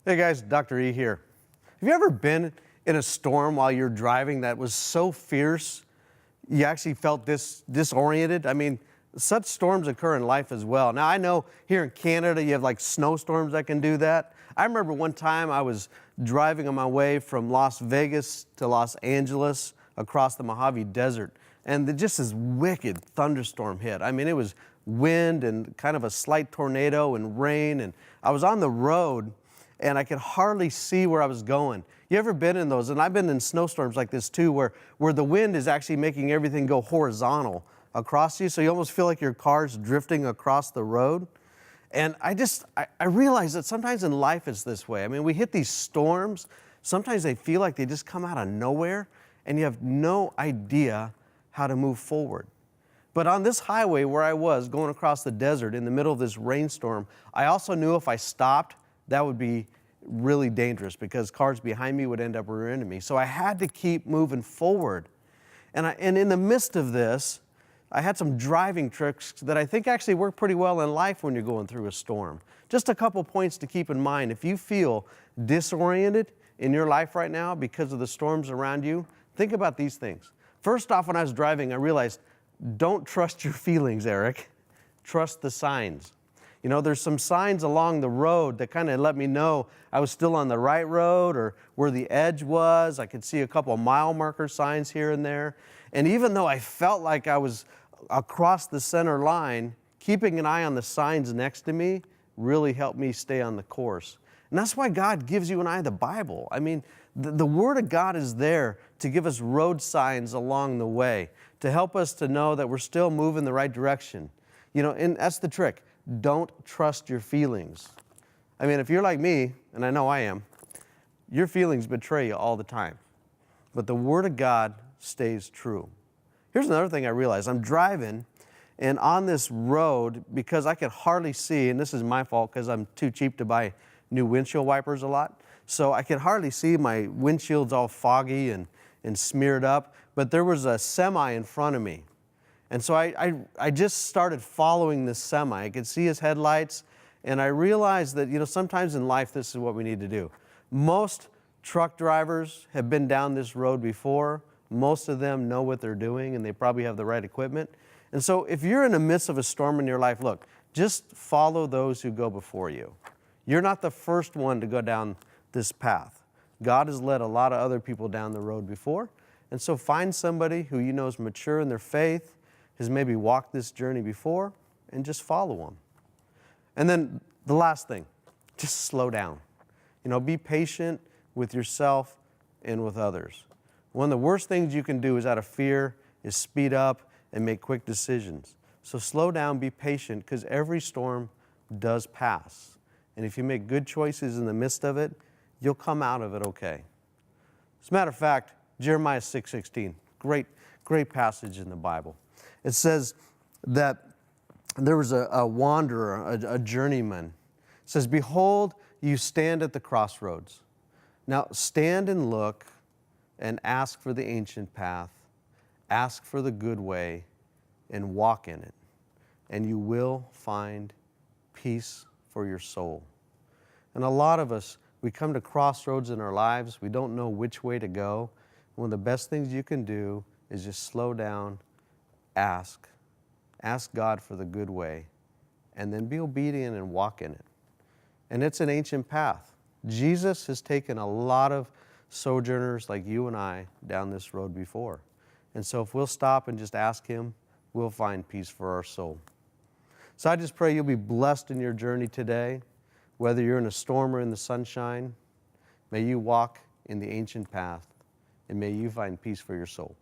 Hey guys, Dr. E here. Have you ever been in a storm while you're driving that was so fierce you actually felt disoriented? I mean, such storms occur in life as well. Now, I know here in Canada you have like snowstorms that can do that. I remember one time I was driving on my way from Las Vegas to Los Angeles across the Mojave Desert, and just this wicked thunderstorm hit. I mean, it was wind and kind of a slight tornado and rain, and I was on the road and I could hardly see where I was going. You ever been in those? And I've been in snowstorms like this too, where the wind is actually making everything go horizontal across you, so you almost feel like your car's drifting across the road. And I realize that sometimes in life it's this way. I mean, we hit these storms, sometimes they feel like they just come out of nowhere, and you have no idea how to move forward. But on this highway where I was going across the desert in the middle of this rainstorm, I also knew if I stopped, that would be really dangerous because cars behind me would end up rear-ending me. So I had to keep moving forward. And in the midst of this, I had some driving tricks that I think actually work pretty well in life when you're going through a storm. Just a couple points to keep in mind. If you feel disoriented in your life right now because of the storms around you, think about these things. First off, when I was driving, I realized, don't trust your feelings, Eric. Trust the signs. You know, there's some signs along the road that kind of let me know I was still on the right road or where the edge was. I could see a couple of mile marker signs here and there. And even though I felt like I was across the center line, keeping an eye on the signs next to me really helped me stay on the course. And that's why God gives you and I the Bible. I mean, the Word of God is there to give us road signs along the way, to help us to know that we're still moving the right direction. You know, and that's the trick. Don't trust your feelings. I mean, if you're like me, and I know I am, your feelings betray you all the time. But the Word of God stays true. Here's another thing I realized. I'm driving, and on this road, because I could hardly see, and this is my fault because I'm too cheap to buy new windshield wipers a lot, so I could hardly see. My windshield's all foggy and smeared up, but there was a semi in front of me. And so I just started following this semi. I could see his headlights, and I realized that, you know, sometimes in life this is what we need to do. Most truck drivers have been down this road before. Most of them know what they're doing, and they probably have the right equipment. And so if you're in the midst of a storm in your life, look, just follow those who go before you. You're not the first one to go down this path. God has led a lot of other people down the road before. And so find somebody who you know is mature in their faith, has maybe walked this journey before, and just follow them. And then the last thing, just slow down. You know, be patient with yourself and with others. One of the worst things you can do is out of fear is speed up and make quick decisions. So slow down, be patient, because every storm does pass. And if you make good choices in the midst of it, you'll come out of it okay. As a matter of fact, Jeremiah 6:16, great passage in the Bible. It says that there was a wanderer, a journeyman. It says, behold, you stand at the crossroads. Now stand and look and ask for the ancient path, ask for the good way, and walk in it, and you will find peace for your soul. And a lot of us, we come to crossroads in our lives, we don't know which way to go. One of the best things you can do is just slow down, ask God for the good way, and then be obedient and walk in it. And it's an ancient path. Jesus has taken a lot of sojourners like you and I down this road before. And so if we'll stop and just ask Him, we'll find peace for our soul. So I just pray you'll be blessed in your journey today, whether you're in a storm or in the sunshine. May you walk in the ancient path, and may you find peace for your soul.